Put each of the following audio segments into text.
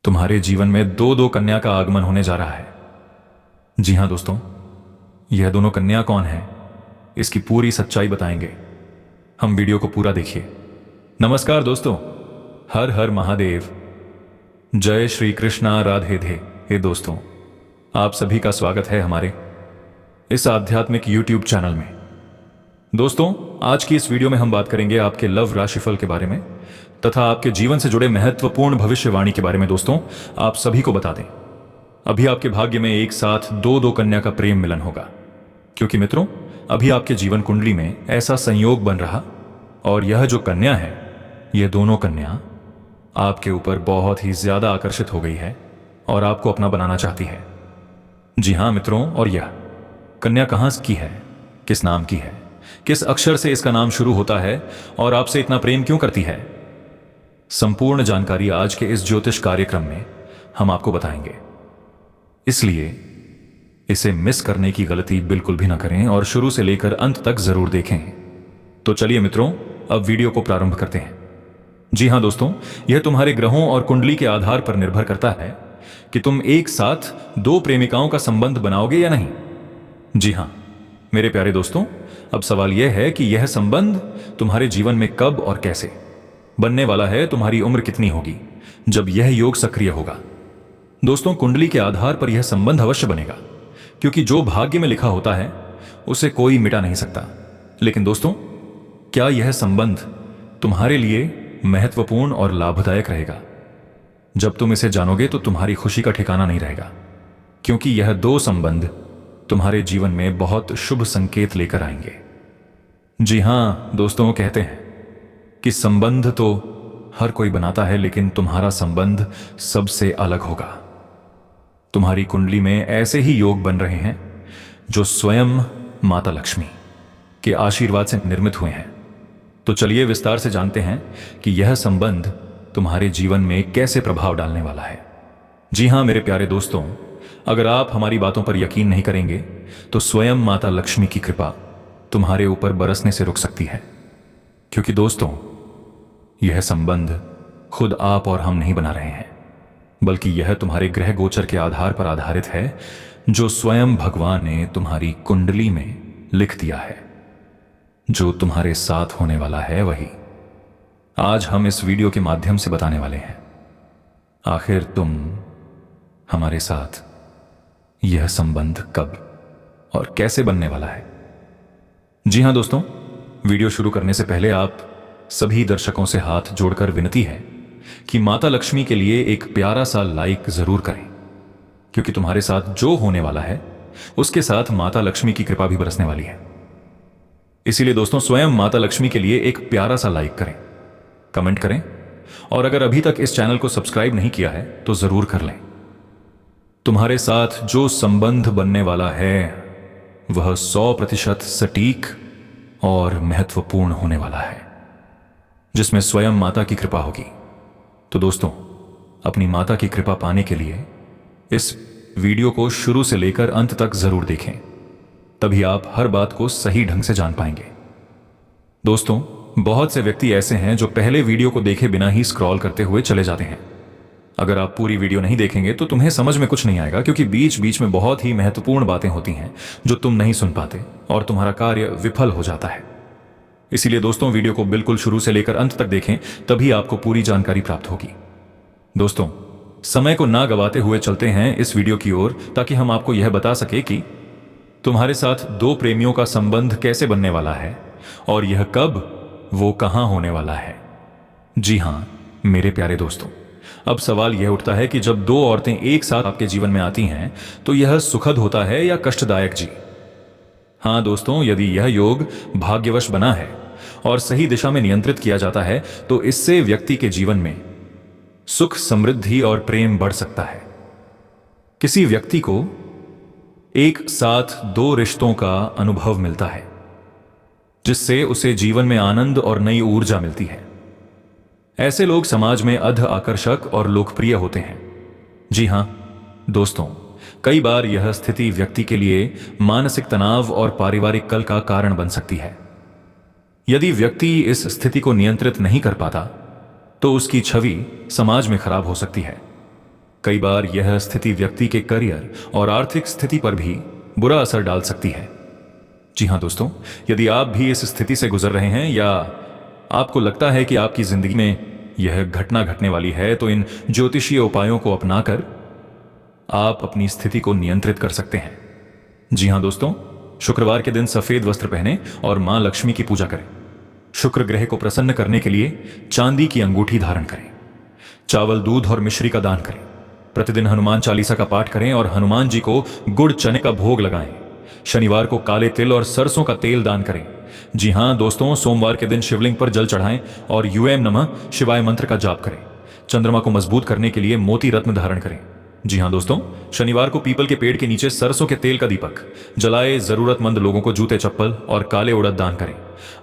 तुम्हारे जीवन में दो दो कन्या का आगमन होने जा रहा है। जी हां दोस्तों, यह दोनों कन्या कौन है, इसकी पूरी सच्चाई बताएंगे। हम वीडियो को पूरा देखिए। नमस्कार दोस्तों, हर हर महादेव, जय श्री कृष्णा, राधे धे। हे दोस्तों, आप सभी का स्वागत है हमारे इस आध्यात्मिक यूट्यूब चैनल में। दोस्तों, आज की इस वीडियो में हम बात करेंगे आपके लव राशिफल के बारे में तथा आपके जीवन से जुड़े महत्वपूर्ण भविष्यवाणी के बारे में। दोस्तों, आप सभी को बता दें, अभी आपके भाग्य में एक साथ दो दो कन्या का प्रेम मिलन होगा, क्योंकि मित्रों, अभी आपके जीवन कुंडली में ऐसा संयोग बन रहा और यह जो कन्या है, यह दोनों कन्या आपके ऊपर बहुत ही ज्यादा आकर्षित हो गई है और आपको अपना बनाना चाहती है। जी हां मित्रों, और यह कन्या कहां की है, किस नाम की है, किस अक्षर से इसका नाम शुरू होता है और आपसे इतना प्रेम क्यों करती है, संपूर्ण जानकारी आज के इस ज्योतिष कार्यक्रम में हम आपको बताएंगे। इसलिए इसे मिस करने की गलती बिल्कुल भी ना करें और शुरू से लेकर अंत तक जरूर देखें। तो चलिए मित्रों, अब वीडियो को प्रारंभ करते हैं। जी हां दोस्तों, यह तुम्हारे ग्रहों और कुंडली के आधार पर निर्भर करता है कि तुम एक साथ दो प्रेमिकाओं का संबंध बनाओगे या नहीं। जी हां मेरे प्यारे दोस्तों, अब सवाल यह है कि यह संबंध तुम्हारे जीवन में कब और कैसे बनने वाला है, तुम्हारी उम्र कितनी होगी जब यह योग सक्रिय होगा। दोस्तों, कुंडली के आधार पर यह संबंध अवश्य बनेगा, क्योंकि जो भाग्य में लिखा होता है उसे कोई मिटा नहीं सकता। लेकिन दोस्तों, क्या यह संबंध तुम्हारे लिए महत्वपूर्ण और लाभदायक रहेगा? जब तुम इसे जानोगे तो तुम्हारी खुशी का ठिकाना नहीं रहेगा, क्योंकि यह दो संबंध तुम्हारे जीवन में बहुत शुभ संकेत लेकर आएंगे। जी हां दोस्तों, कहते हैं कि संबंध तो हर कोई बनाता है, लेकिन तुम्हारा संबंध सबसे अलग होगा। तुम्हारी कुंडली में ऐसे ही योग बन रहे हैं जो स्वयं माता लक्ष्मी के आशीर्वाद से निर्मित हुए हैं। तो चलिए विस्तार से जानते हैं कि यह संबंध तुम्हारे जीवन में कैसे प्रभाव डालने वाला है। जी हां मेरे प्यारे दोस्तों, अगर आप हमारी बातों पर यकीन नहीं करेंगे तो स्वयं माता लक्ष्मी की कृपा तुम्हारे ऊपर बरसने से रुक सकती है, क्योंकि दोस्तों, यह संबंध खुद आप और हम नहीं बना रहे हैं, बल्कि यह तुम्हारे ग्रह गोचर के आधार पर आधारित है, जो स्वयं भगवान ने तुम्हारी कुंडली में लिख दिया है। जो तुम्हारे साथ होने वाला है वही आज हम इस वीडियो के माध्यम से बताने वाले हैं। आखिर तुम हमारे साथ यह संबंध कब और कैसे बनने वाला है। जी हां दोस्तों, वीडियो शुरू करने से पहले आप सभी दर्शकों से हाथ जोड़कर विनती है कि माता लक्ष्मी के लिए एक प्यारा सा लाइक जरूर करें, क्योंकि तुम्हारे साथ जो होने वाला है उसके साथ माता लक्ष्मी की कृपा भी बरसने वाली है। इसीलिए दोस्तों, स्वयं माता लक्ष्मी के लिए एक प्यारा सा लाइक करें, कमेंट करें, और अगर अभी तक इस चैनल को सब्सक्राइब नहीं किया है तो जरूर कर लें। तुम्हारे साथ जो संबंध बनने वाला है वह 100% सटीक और महत्वपूर्ण होने वाला है, जिसमें स्वयं माता की कृपा होगी। तो दोस्तों, अपनी माता की कृपा पाने के लिए इस वीडियो को शुरू से लेकर अंत तक जरूर देखें, तभी आप हर बात को सही ढंग से जान पाएंगे। दोस्तों, बहुत से व्यक्ति ऐसे हैं जो पहले वीडियो को देखे बिना ही स्क्रॉल करते हुए चले जाते हैं। अगर आप पूरी वीडियो नहीं देखेंगे तो तुम्हें समझ में कुछ नहीं आएगा, क्योंकि बीच बीच में बहुत ही महत्वपूर्ण बातें होती हैं जो तुम नहीं सुन पाते और तुम्हारा कार्य विफल हो जाता है। इसीलिए दोस्तों, वीडियो को बिल्कुल शुरू से लेकर अंत तक देखें, तभी आपको पूरी जानकारी प्राप्त होगी। दोस्तों, समय को ना गवाते हुए चलते हैं इस वीडियो की ओर, ताकि हम आपको यह बता सके कि तुम्हारे साथ दो प्रेमियों का संबंध कैसे बनने वाला है और यह कब, वो कहां होने वाला है। जी हां मेरे प्यारे दोस्तों, अब सवाल यह उठता है कि जब दो औरतें एक साथ आपके जीवन में आती हैं तो यह सुखद होता है या कष्टदायक। जी हां दोस्तों, यदि यह योग भाग्यवश बना है और सही दिशा में नियंत्रित किया जाता है तो इससे व्यक्ति के जीवन में सुख, समृद्धि और प्रेम बढ़ सकता है। किसी व्यक्ति को एक साथ दो रिश्तों का अनुभव मिलता है, जिससे उसे जीवन में आनंद और नई ऊर्जा मिलती है। ऐसे लोग समाज में अध आकर्षक और लोकप्रिय होते हैं। जी हां दोस्तों, कई बार यह स्थिति व्यक्ति के लिए मानसिक तनाव और पारिवारिक कलह का कारण बन सकती है। यदि व्यक्ति इस स्थिति को नियंत्रित नहीं कर पाता तो उसकी छवि समाज में खराब हो सकती है। कई बार यह स्थिति व्यक्ति के करियर और आर्थिक स्थिति पर भी बुरा असर डाल सकती है। जी हाँ दोस्तों, यदि आप भी इस स्थिति से गुजर रहे हैं या आपको लगता है कि आपकी जिंदगी में यह घटना घटने वाली है, तो इन ज्योतिषीय उपायों को अपनाकर आप अपनी स्थिति को नियंत्रित कर सकते हैं। जी हाँ दोस्तों, शुक्रवार के दिन सफेद वस्त्र पहने और मां लक्ष्मी की पूजा करें। शुक्र ग्रह को प्रसन्न करने के लिए चांदी की अंगूठी धारण करें। चावल, दूध और मिश्री का दान करें। प्रतिदिन हनुमान चालीसा का पाठ करें और हनुमान जी को गुड़ चने का भोग लगाएं। शनिवार को काले तिल और सरसों का तेल दान करें। जी हां दोस्तों, सोमवार के दिन शिवलिंग पर जल चढ़ाएं और यूएम नमः शिवाय मंत्र का जाप करें। चंद्रमा को मजबूत करने के लिए मोती रत्न धारण करें। जी हां दोस्तों, शनिवार को पीपल के पेड़ के नीचे सरसों के तेल का दीपक जलाए। जरूरतमंद लोगों को जूते, चप्पल और काले उड़द दान करें।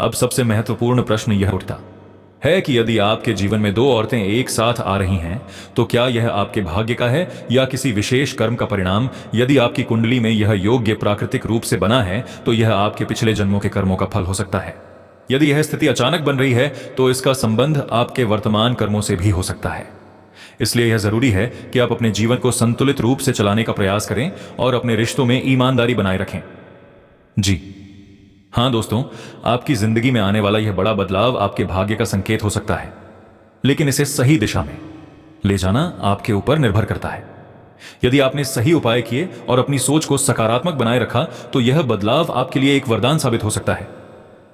अब सबसे महत्वपूर्ण प्रश्न यह उठता है कि यदि आपके जीवन में दो औरतें एक साथ आ रही हैं, तो क्या यह आपके भाग्य का है या किसी विशेष कर्म का परिणाम? यदि आपकी कुंडली में यह योग्य प्राकृतिक रूप से बना है, तो यह आपके पिछले जन्मों के कर्मों का फल हो सकता है। यदि यह स्थिति अचानक बन रही है, तो इसका संबंध आपके वर्तमान कर्मों से भी हो सकता है। इसलिए यह जरूरी है कि आप अपने जीवन को संतुलित रूप से चलाने का प्रयास करें और अपने रिश्तों में ईमानदारी बनाए रखें। जी हाँ दोस्तों, आपकी जिंदगी में आने वाला यह बड़ा बदलाव आपके भाग्य का संकेत हो सकता है, लेकिन इसे सही दिशा में ले जाना आपके ऊपर निर्भर करता है। यदि आपने सही उपाय किए और अपनी सोच को सकारात्मक बनाए रखा, तो यह बदलाव आपके लिए एक वरदान साबित हो सकता है।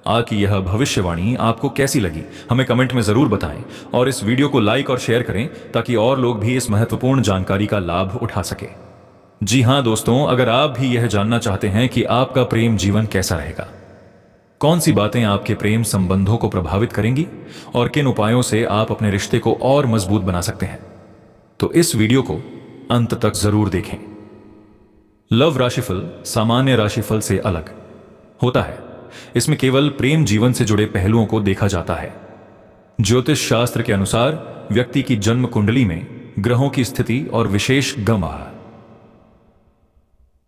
आज की यह भविष्यवाणी आपको कैसी लगी, हमें कमेंट में जरूर बताएं और इस वीडियो को लाइक और शेयर करें ताकि और लोग भी इस महत्वपूर्ण जानकारी का लाभ उठा सके। जी हाँ दोस्तों, अगर आप भी यह जानना चाहते हैं कि आपका प्रेम जीवन कैसा रहेगा, कौन सी बातें आपके प्रेम संबंधों को प्रभावित करेंगी और किन उपायों से आप अपने रिश्ते को और मजबूत बना सकते हैं, तो इस वीडियो को अंत तक जरूर देखें। लव राशिफल सामान्य राशिफल से अलग होता है। इसमें केवल प्रेम जीवन से जुड़े पहलुओं को देखा जाता है। ज्योतिष शास्त्र के अनुसार व्यक्ति की जन्म कुंडली में ग्रहों की स्थिति और विशेष गमह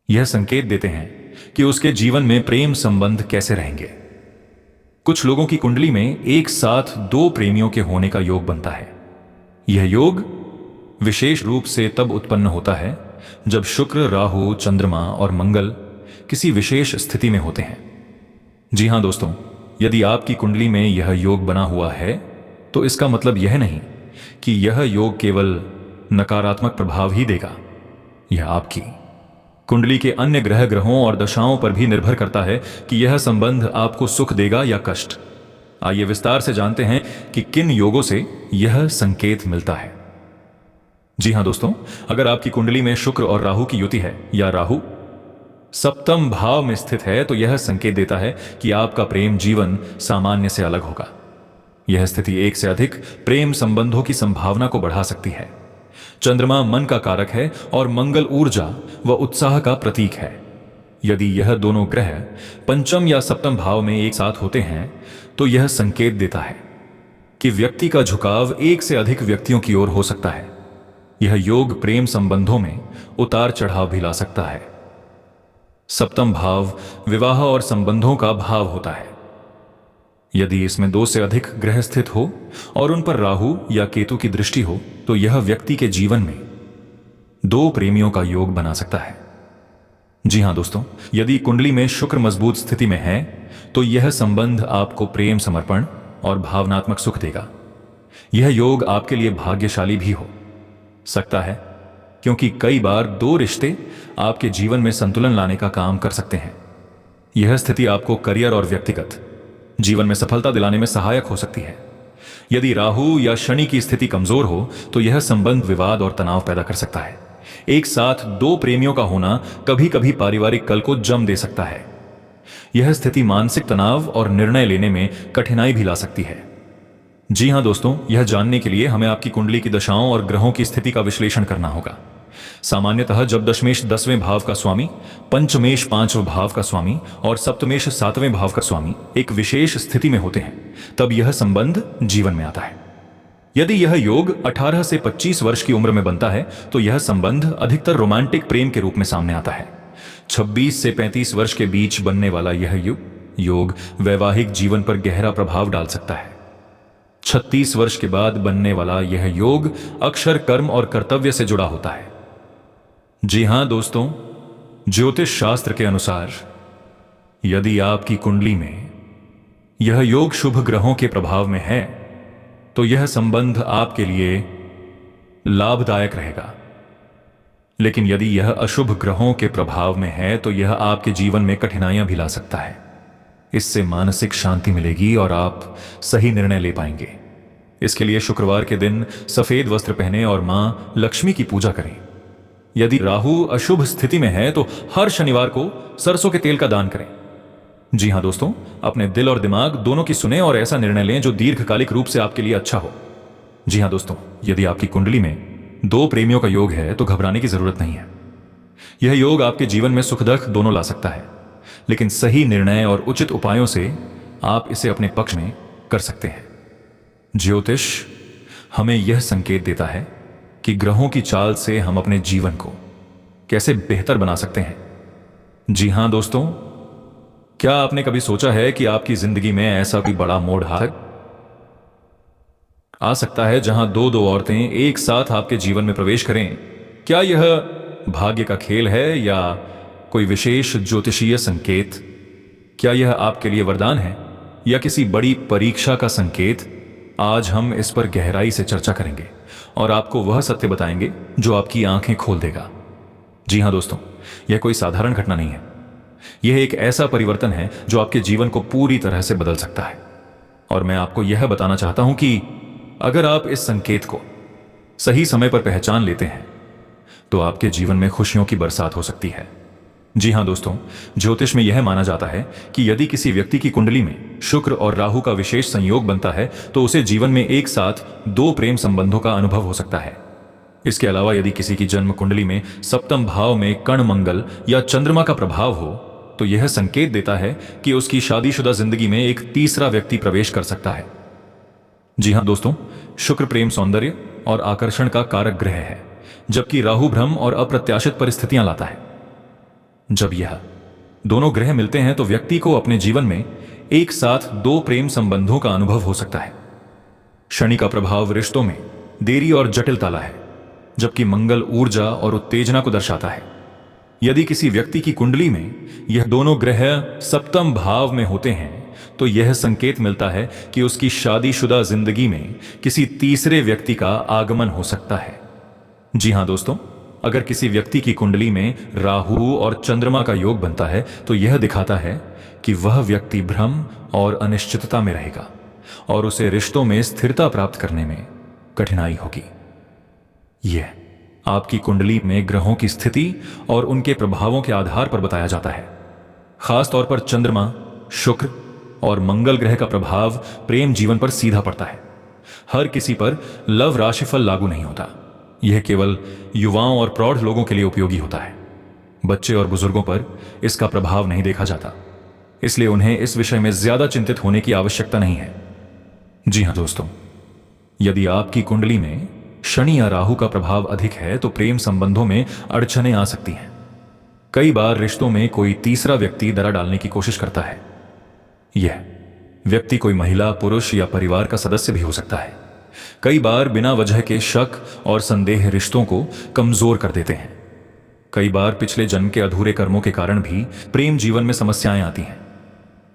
यह संकेत देते हैं कि उसके जीवन में प्रेम संबंध कैसे रहेंगे। कुछ लोगों की कुंडली में एक साथ दो प्रेमियों के होने का योग बनता है। यह योग विशेष रूप से तब उत्पन्न होता है जब शुक्र, राहु, चंद्रमा और मंगल किसी विशेष स्थिति में होते हैं। जी हां दोस्तों, यदि आपकी कुंडली में यह योग बना हुआ है, तो इसका मतलब यह नहीं कि यह योग केवल नकारात्मक प्रभाव ही देगा। यह आपकी कुंडली के अन्य ग्रहों और दशाओं पर भी निर्भर करता है कि यह संबंध आपको सुख देगा या कष्ट। आइए विस्तार से जानते हैं कि किन योगों से यह संकेत मिलता है। जी हां दोस्तों, अगर आपकी कुंडली में शुक्र और राहु की युति है या राहु सप्तम भाव में स्थित है, तो यह संकेत देता है कि आपका प्रेम जीवन सामान्य से अलग होगा। यह स्थिति एक से अधिक प्रेम संबंधों की संभावना को बढ़ा सकती है। चंद्रमा मन का कारक है और मंगल ऊर्जा व उत्साह का प्रतीक है। यदि यह दोनों ग्रह पंचम या सप्तम भाव में एक साथ होते हैं, तो यह संकेत देता है कि व्यक्ति का झुकाव एक से अधिक व्यक्तियों की ओर हो सकता है। यह योग प्रेम संबंधों में उतार चढ़ाव भी ला सकता है। सप्तम भाव विवाह और संबंधों का भाव होता है। यदि इसमें दो से अधिक ग्रह स्थित हो और उन पर राहु या केतु की दृष्टि हो, तो यह व्यक्ति के जीवन में दो प्रेमियों का योग बना सकता है। जी हां दोस्तों, यदि कुंडली में शुक्र मजबूत स्थिति में है, तो यह संबंध आपको प्रेम, समर्पण और भावनात्मक सुख देगा। यह योग आपके लिए भाग्यशाली भी हो सकता है, क्योंकि कई बार दो रिश्ते आपके जीवन में संतुलन लाने का काम कर सकते हैं। यह स्थिति आपको करियर और व्यक्तिगत जीवन में सफलता दिलाने में सहायक हो सकती है। यदि राहु या शनि की स्थिति कमजोर हो, तो यह संबंध विवाद और तनाव पैदा कर सकता है। एक साथ दो प्रेमियों का होना कभी कभी पारिवारिक कल को जम दे सकता है। यह स्थिति मानसिक तनाव और निर्णय लेने में कठिनाई भी ला सकती है। जी हां दोस्तों, यह जानने के लिए हमें आपकी कुंडली की दशाओं और ग्रहों की स्थिति का विश्लेषण करना होगा। सामान्यतः जब दशमेश 10वें भाव का स्वामी, पंचमेश 5वें भाव का स्वामी और सप्तमेश 7वें भाव का स्वामी एक विशेष स्थिति में होते हैं, तब यह संबंध जीवन में आता है। यदि यह योग 18 से 25 वर्ष की उम्र में बनता है, तो यह संबंध अधिकतर रोमांटिक प्रेम के रूप में सामने आता है। 26 से 35 वर्ष के बीच बनने वाला यह योग वैवाहिक जीवन पर गहरा प्रभाव डाल सकता है। 36 वर्ष के बाद बनने वाला यह योग अक्षर कर्म और कर्तव्य से जुड़ा होता है। जी हां दोस्तों, ज्योतिष शास्त्र के अनुसार यदि आपकी कुंडली में यह योग शुभ ग्रहों के प्रभाव में है तो यह संबंध आपके लिए लाभदायक रहेगा। लेकिन यदि यह अशुभ ग्रहों के प्रभाव में है तो यह आपके जीवन में कठिनाइयां भी ला सकता है। इससे मानसिक शांति मिलेगी और आप सही निर्णय ले पाएंगे। इसके लिए शुक्रवार के दिन सफेद वस्त्र पहने और मां लक्ष्मी की पूजा करें। यदि राहु अशुभ स्थिति में है तो हर शनिवार को सरसों के तेल का दान करें। जी हां दोस्तों, अपने दिल और दिमाग दोनों की सुने और ऐसा निर्णय लें जो दीर्घकालिक रूप से आपके लिए अच्छा हो। जी हां दोस्तों, यदि आपकी कुंडली में 2 प्रेमियों का योग है तो घबराने की जरूरत नहीं है। यह योग आपके जीवन में सुख दुख दोनों ला सकता है, लेकिन सही निर्णय और उचित उपायों से आप इसे अपने पक्ष में कर सकते हैं। ज्योतिष हमें यह संकेत देता है कि ग्रहों की चाल से हम अपने जीवन को कैसे बेहतर बना सकते हैं। जी हां दोस्तों, क्या आपने कभी सोचा है कि आपकी जिंदगी में ऐसा कोई बड़ा मोड़ आ सकता है जहां 2 औरतें एक साथ आपके जीवन में प्रवेश करें? क्या यह भाग्य का खेल है या कोई विशेष ज्योतिषीय संकेत? क्या यह आपके लिए वरदान है या किसी बड़ी परीक्षा का संकेत? आज हम इस पर गहराई से चर्चा करेंगे और आपको वह सत्य बताएंगे जो आपकी आंखें खोल देगा। जी हां दोस्तों, यह कोई साधारण घटना नहीं है। यह एक ऐसा परिवर्तन है जो आपके जीवन को पूरी तरह से बदल सकता है। और मैं आपको यह बताना चाहता हूं कि अगर आप इस संकेत को सही समय पर पहचान लेते हैं तो आपके जीवन में खुशियों की बरसात हो सकती है। जी हां दोस्तों, ज्योतिष में यह माना जाता है कि यदि किसी व्यक्ति की कुंडली में शुक्र और राहु का विशेष संयोग बनता है तो उसे जीवन में एक साथ 2 प्रेम संबंधों का अनुभव हो सकता है। इसके अलावा यदि किसी की जन्म कुंडली में सप्तम भाव में कर्ण मंगल या चंद्रमा का प्रभाव हो तो यह संकेत देता है कि उसकी शादीशुदा जिंदगी में एक तीसरा व्यक्ति प्रवेश कर सकता है। जी हां दोस्तों, शुक्र प्रेम सौंदर्य और आकर्षण का कारक ग्रह है, जबकि राहु भ्रम और अप्रत्याशित परिस्थितियां लाता है। जब यह दोनों ग्रह मिलते हैं तो व्यक्ति को अपने जीवन में एक साथ 2 प्रेम संबंधों का अनुभव हो सकता है। शनि का प्रभाव रिश्तों में देरी और जटिलता लाए, जबकि मंगल ऊर्जा और उत्तेजना को दर्शाता है। यदि किसी व्यक्ति की कुंडली में यह दोनों ग्रह सप्तम भाव में होते हैं तो यह संकेत मिलता है कि उसकी शादीशुदा जिंदगी में किसी तीसरे व्यक्ति का आगमन हो सकता है। जी हां दोस्तों, अगर किसी व्यक्ति की कुंडली में राहु और चंद्रमा का योग बनता है तो यह दिखाता है कि वह व्यक्ति भ्रम और अनिश्चितता में रहेगा और उसे रिश्तों में स्थिरता प्राप्त करने में कठिनाई होगी। यह आपकी कुंडली में ग्रहों की स्थिति और उनके प्रभावों के आधार पर बताया जाता है। खासतौर पर चंद्रमा, शुक्र और मंगल ग्रह का प्रभाव प्रेम जीवन पर सीधा पड़ता है। हर किसी पर लव राशिफल लागू नहीं होता। यह केवल युवाओं और प्रौढ़ लोगों के लिए उपयोगी होता है। बच्चे और बुजुर्गों पर इसका प्रभाव नहीं देखा जाता, इसलिए उन्हें इस विषय में ज्यादा चिंतित होने की आवश्यकता नहीं है। जी हां दोस्तों, यदि आपकी कुंडली में शनि या राहु का प्रभाव अधिक है तो प्रेम संबंधों में अड़चनें आ सकती हैं। कई बार रिश्तों में कोई तीसरा व्यक्ति दरार डालने की कोशिश करता है। यह व्यक्ति कोई महिला, पुरुष या परिवार का सदस्य भी हो सकता है। कई बार बिना वजह के शक और संदेह रिश्तों को कमजोर कर देते हैं। कई बार पिछले जन्म के अधूरे कर्मों के कारण भी प्रेम जीवन में समस्याएं आती हैं।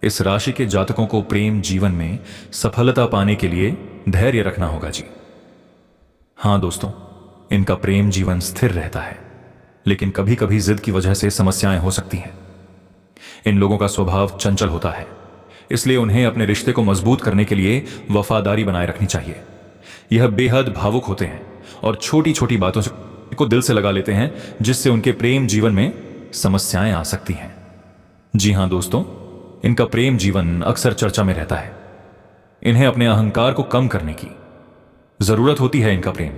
इस राशि के जातकों को प्रेम जीवन में सफलता पाने के लिए धैर्य रखना होगा। जी हां दोस्तों, इनका प्रेम जीवन स्थिर रहता है, लेकिन कभी कभी जिद की वजह से समस्याएं हो सकती हैं। इन लोगों का स्वभाव चंचल होता है, इसलिए उन्हें अपने रिश्ते को मजबूत करने के लिए वफादारी बनाए रखनी चाहिए। यह बेहद भावुक होते हैं और छोटी छोटी बातों को दिल से लगा लेते हैं, जिससे उनके प्रेम जीवन में समस्याएं आ सकती हैं। जी हां दोस्तों, इनका प्रेम जीवन अक्सर चर्चा में रहता है। इन्हें अपने अहंकार को कम करने की जरूरत होती है। इनका प्रेम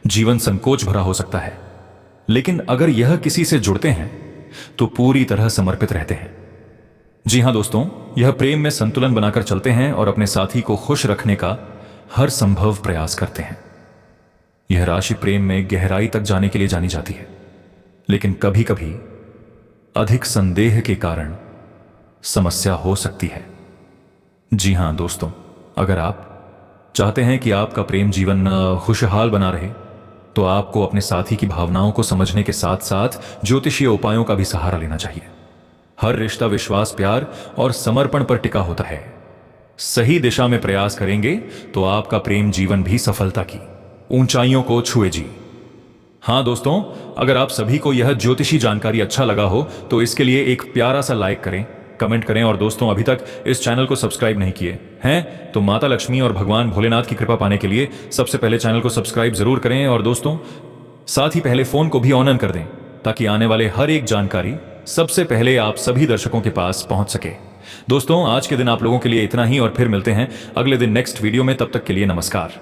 जीवन संकोच भरा हो सकता है, लेकिन अगर यह किसी से जुड़ते हैं तो पूरी तरह समर्पित रहते हैं। जी हां दोस्तों, यह प्रेम में संतुलन बनाकर चलते हैं और अपने साथी को खुश रखने का हर संभव प्रयास करते हैं। यह राशि प्रेम में गहराई तक जाने के लिए जानी जाती है, लेकिन कभी कभी अधिक संदेह के कारण समस्या हो सकती है। जी हां दोस्तों, अगर आप चाहते हैं कि आपका प्रेम जीवन खुशहाल बना रहे, तो आपको अपने साथी की भावनाओं को समझने के साथ साथ ज्योतिषीय उपायों का भी सहारा लेना चाहिए। हर रिश्ता विश्वास, प्यार और समर्पण पर टिका होता है। सही दिशा में प्रयास करेंगे तो आपका प्रेम जीवन भी सफलता की ऊंचाइयों को छुए जी। हाँ दोस्तों, अगर आप सभी को यह ज्योतिषी जानकारी अच्छा लगा हो तो इसके लिए एक प्यारा सा लाइक करें, कमेंट करें, और दोस्तों अभी तक इस चैनल को सब्सक्राइब नहीं किए हैं तो माता लक्ष्मी और भगवान भोलेनाथ की कृपा पाने के लिए सबसे पहले चैनल को सब्सक्राइब जरूर करें, और दोस्तों साथ ही पहले फोन को भी ऑन कर दें ताकि आने वाले हर एक जानकारी सबसे पहले आप सभी दर्शकों के पास पहुंच सके। दोस्तों आज के दिन आप लोगों के लिए इतना ही, और फिर मिलते हैं अगले दिन नेक्स्ट वीडियो में। तब तक के लिए नमस्कार।